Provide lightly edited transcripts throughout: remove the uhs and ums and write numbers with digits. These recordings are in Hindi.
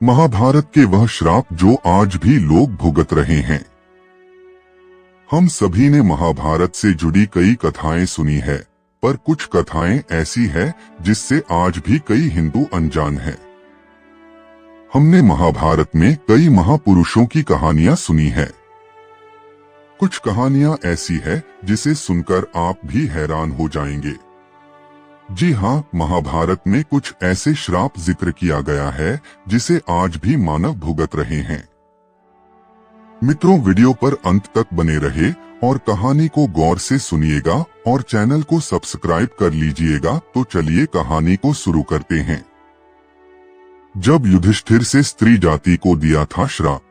महाभारत के वह श्राप जो आज भी लोग भुगत रहे हैं। हम सभी ने महाभारत से जुड़ी कई कथाएं सुनी है, पर कुछ कथाएं ऐसी है जिससे आज भी कई हिंदू अनजान हैं। हमने महाभारत में कई महापुरुषों की कहानियां सुनी है। कुछ कहानियां ऐसी है जिसे सुनकर आप भी हैरान हो जाएंगे। जी हाँ, महाभारत में कुछ ऐसे श्राप जिक्र किया गया है जिसे आज भी मानव भुगत रहे हैं। मित्रों, वीडियो पर अंत तक बने रहे और कहानी को गौर से सुनिएगा और चैनल को सब्सक्राइब कर लीजिएगा। तो चलिए कहानी को शुरू करते हैं। जब युधिष्ठिर से स्त्री जाति को दिया था श्राप।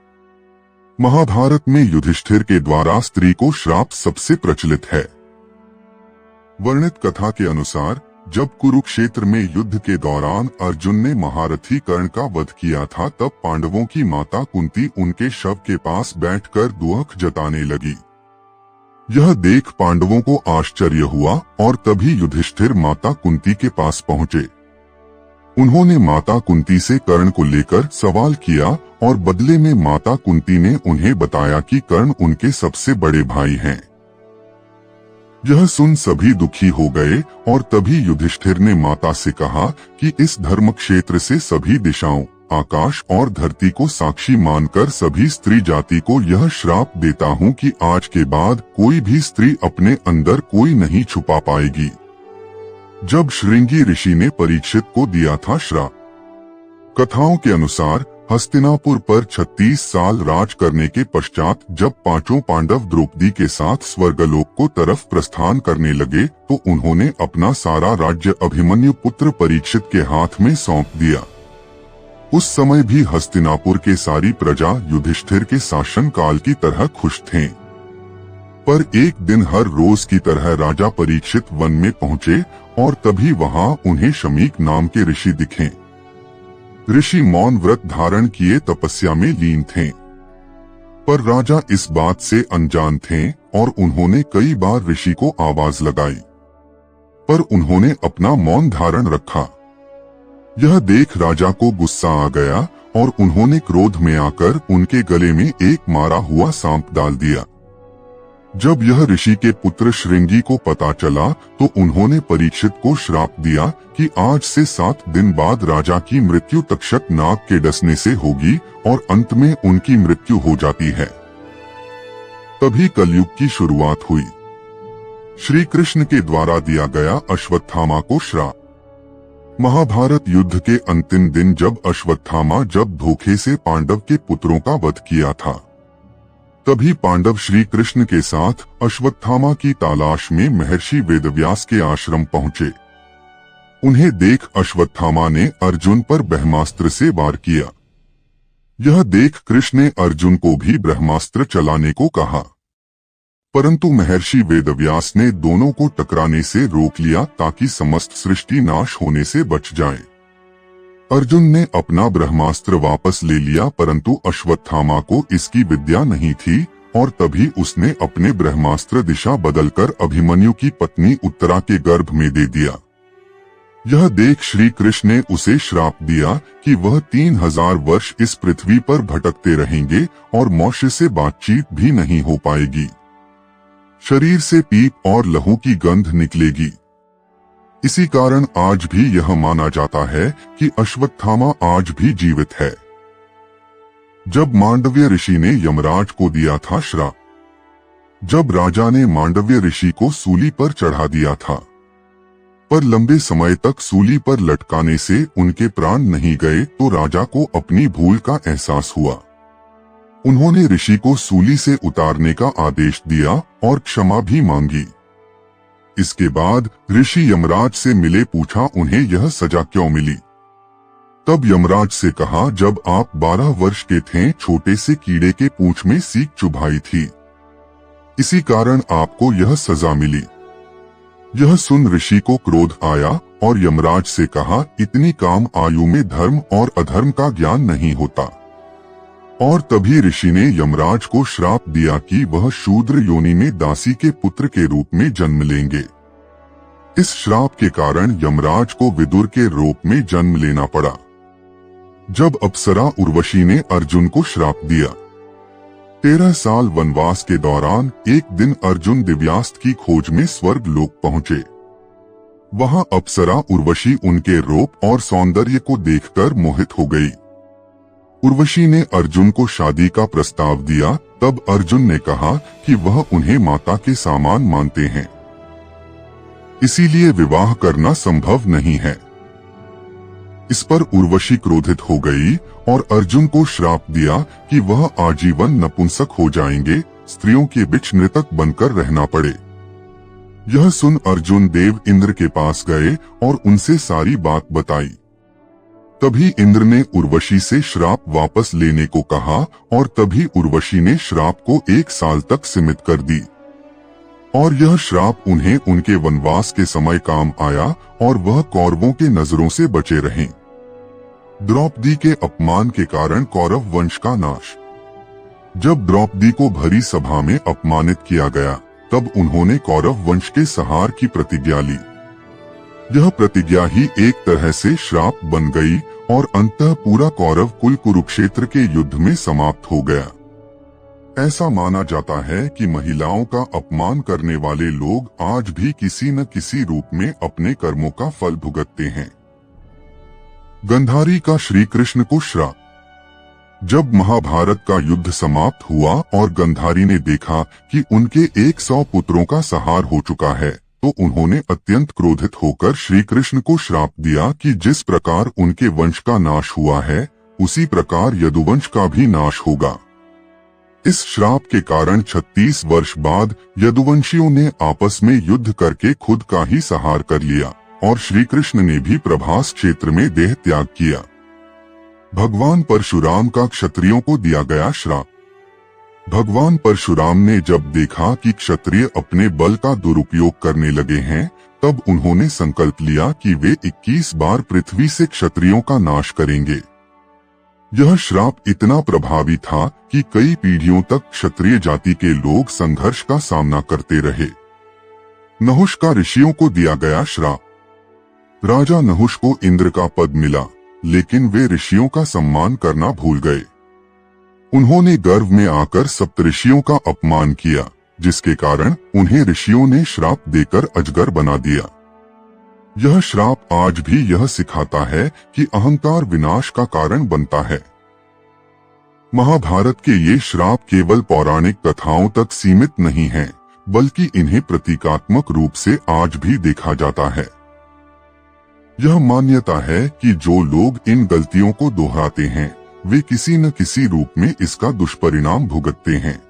महाभारत में युधिष्ठिर के द्वारा स्त्री को श्राप सबसे प्रचलित है। वर्णित कथा के अनुसार जब कुरुक्षेत्र में युद्ध के दौरान अर्जुन ने महारथी कर्ण का वध किया था, तब पांडवों की माता कुंती उनके शव के पास बैठकर दुख जताने लगी। यह देख पांडवों को आश्चर्य हुआ और तभी युधिष्ठिर माता कुंती के पास पहुंचे। उन्होंने माता कुंती से कर्ण को लेकर सवाल किया और बदले में माता कुंती ने उन्हें बताया कि कर्ण उनके सबसे बड़े भाई हैं। यह सुन सभी दुखी हो गए और तभी युधिष्ठिर ने माता से कहा कि इस धर्म क्षेत्र से सभी दिशाओं, आकाश और धरती को साक्षी मानकर सभी स्त्री जाति को यह श्राप देता हूँ कि आज के बाद कोई भी स्त्री अपने अंदर कोई नहीं छुपा पाएगी। जब श्रृंगी ऋषि ने परीक्षित को दिया था श्राप। कथाओं के अनुसार हस्तिनापुर पर 36 साल राज करने के पश्चात जब पांचों पांडव द्रौपदी के साथ स्वर्गलोक को तरफ प्रस्थान करने लगे, तो उन्होंने अपना सारा राज्य अभिमन्यु पुत्र परीक्षित के हाथ में सौंप दिया। उस समय भी हस्तिनापुर के सारी प्रजा युधिष्ठिर के शासन काल की तरह खुश थे। पर एक दिन हर रोज की तरह राजा परीक्षित वन में पहुंचे और तभी वहां उन्हें शमीक नाम के ऋषि दिखे। ऋषि मौन व्रत धारण किए तपस्या में लीन थे, पर राजा इस बात से अनजान थे और उन्होंने कई बार ऋषि को आवाज लगाई, पर उन्होंने अपना मौन धारण रखा। यह देख राजा को गुस्सा आ गया और उन्होंने क्रोध में आकर उनके गले में एक मारा हुआ सांप डाल दिया। जब यह ऋषि के पुत्र श्रृंगी को पता चला तो उन्होंने परीक्षित को श्राप दिया कि आज से 7 दिन बाद राजा की मृत्यु तक्षक नाग के डसने से होगी और अंत में उनकी मृत्यु हो जाती है। तभी कलयुग की शुरुआत हुई। श्री कृष्ण के द्वारा दिया गया अश्वत्थामा को श्राप। महाभारत युद्ध के अंतिम दिन जब अश्वत्थामा धोखे से पांडव के पुत्रों का वध किया था, तभी पांडव श्री कृष्ण के साथ अश्वत्थामा की तलाश में महर्षि वेदव्यास के आश्रम पहुंचे। उन्हें देख अश्वत्थामा ने अर्जुन पर ब्रह्मास्त्र से वार किया। यह देख कृष्ण ने अर्जुन को भी ब्रह्मास्त्र चलाने को कहा, परंतु महर्षि वेदव्यास ने दोनों को टकराने से रोक लिया ताकि समस्त सृष्टि नाश होने से बच जाए। अर्जुन ने अपना ब्रह्मास्त्र वापस ले लिया, परंतु अश्वत्थामा को इसकी विद्या नहीं थी और तभी उसने अपने ब्रह्मास्त्र दिशा बदलकर अभिमन्यु की पत्नी उत्तरा के गर्भ में दे दिया। यह देख श्री कृष्ण ने उसे श्राप दिया कि वह 3000 वर्ष इस पृथ्वी पर भटकते रहेंगे और मनुष्य से बातचीत भी नहीं हो पाएगी। शरीर से पीप और लहू की गंध निकलेगी। इसी कारण आज भी यह माना जाता है कि अश्वत्थामा आज भी जीवित है। जब मांडव्य ऋषि ने यमराज को दिया था श्राप। जब राजा ने मांडव्य ऋषि को सूली पर चढ़ा दिया था, पर लंबे समय तक सूली पर लटकाने से उनके प्राण नहीं गए, तो राजा को अपनी भूल का एहसास हुआ। उन्होंने ऋषि को सूली से उतारने का आदेश दिया और क्षमा भी मांगी। इसके बाद ऋषि यमराज से मिले, पूछा उन्हें यह सजा क्यों मिली। तब यमराज से कहा, जब आप 12 वर्ष के थे, छोटे से कीड़े के पूंछ में सीक चुभाई थी, इसी कारण आपको यह सजा मिली। यह सुन ऋषि को क्रोध आया और यमराज से कहा, इतनी कम आयु में धर्म और अधर्म का ज्ञान नहीं होता। और तभी ऋषि ने यमराज को श्राप दिया कि वह शूद्र योनि में दासी के पुत्र के रूप में जन्म लेंगे। इस श्राप के कारण यमराज को विदुर के रूप में जन्म लेना पड़ा। जब अप्सरा उर्वशी ने अर्जुन को श्राप दिया। 13 साल वनवास के दौरान एक दिन अर्जुन दिव्यास्त्र की खोज में स्वर्ग लोक पहुंचे। वहां अप्सरा उर्वशी उनके रूप और सौंदर्य को देखकर मोहित हो गई। उर्वशी ने अर्जुन को शादी का प्रस्ताव दिया। तब अर्जुन ने कहा कि वह उन्हें माता के समान मानते हैं, इसीलिए विवाह करना संभव नहीं है। इस पर उर्वशी क्रोधित हो गई और अर्जुन को श्राप दिया कि वह आजीवन नपुंसक हो जाएंगे, स्त्रियों के बीच नृतक बनकर रहना पड़े। यह सुन अर्जुन देव इंद्र के पास गए और उनसे सारी बात बताई। तभी इंद्र ने उर्वशी से श्राप वापस लेने को कहा और तभी उर्वशी ने श्राप को 1 साल तक सीमित कर दी। और यह श्राप उन्हें उनके वनवास के समय काम आया और वह कौरवों के नजरों से बचे रहे। द्रौपदी के अपमान के कारण कौरव वंश का नाश। जब द्रौपदी को भरी सभा में अपमानित किया गया, तब उन्होंने कौरव वंश के संहार की प्रतिज्ञा ली। यह प्रतिज्ञा ही एक तरह से श्राप बन गई और अंततः पूरा कौरव कुल कुरुक्षेत्र के युद्ध में समाप्त हो गया। ऐसा माना जाता है कि महिलाओं का अपमान करने वाले लोग आज भी किसी न किसी रूप में अपने कर्मों का फल भुगतते हैं। गंधारी का श्री कृष्ण को श्राप। जब महाभारत का युद्ध समाप्त हुआ और गंधारी ने देखा कि उनके 100 पुत्रों का संहार हो चुका है, तो उन्होंने अत्यंत क्रोधित होकर श्री कृष्ण को श्राप दिया कि जिस प्रकार उनके वंश का नाश हुआ है, उसी प्रकार यदुवंश का भी नाश होगा। इस श्राप के कारण 36 वर्ष बाद यदुवंशियों ने आपस में युद्ध करके खुद का ही संहार कर लिया और श्री कृष्ण ने भी प्रभास क्षेत्र में देह त्याग किया। भगवान परशुराम का क्षत्रियों को दिया गया श्राप। भगवान परशुराम ने जब देखा कि क्षत्रिय अपने बल का दुरुपयोग करने लगे हैं, तब उन्होंने संकल्प लिया कि वे 21 बार पृथ्वी से क्षत्रियों का नाश करेंगे। यह श्राप इतना प्रभावी था कि कई पीढ़ियों तक क्षत्रिय जाति के लोग संघर्ष का सामना करते रहे। नहुष का ऋषियों को दिया गया श्राप। राजा नहुष को इंद्र का पद मिला, लेकिन वे ऋषियों का सम्मान करना भूल गए। उन्होंने गर्व में आकर सप्तऋषियों का अपमान किया, जिसके कारण उन्हें ऋषियों ने श्राप देकर अजगर बना दिया। यह श्राप आज भी यह सिखाता है कि अहंकार विनाश का कारण बनता है। महाभारत के ये श्राप केवल पौराणिक कथाओं तक सीमित नहीं हैं, बल्कि इन्हें प्रतीकात्मक रूप से आज भी देखा जाता है। यह मान्यता है कि जो लोग इन गलतियों को दोहराते हैं, वे किसी न किसी रूप में इसका दुष्परिणाम भुगतते हैं।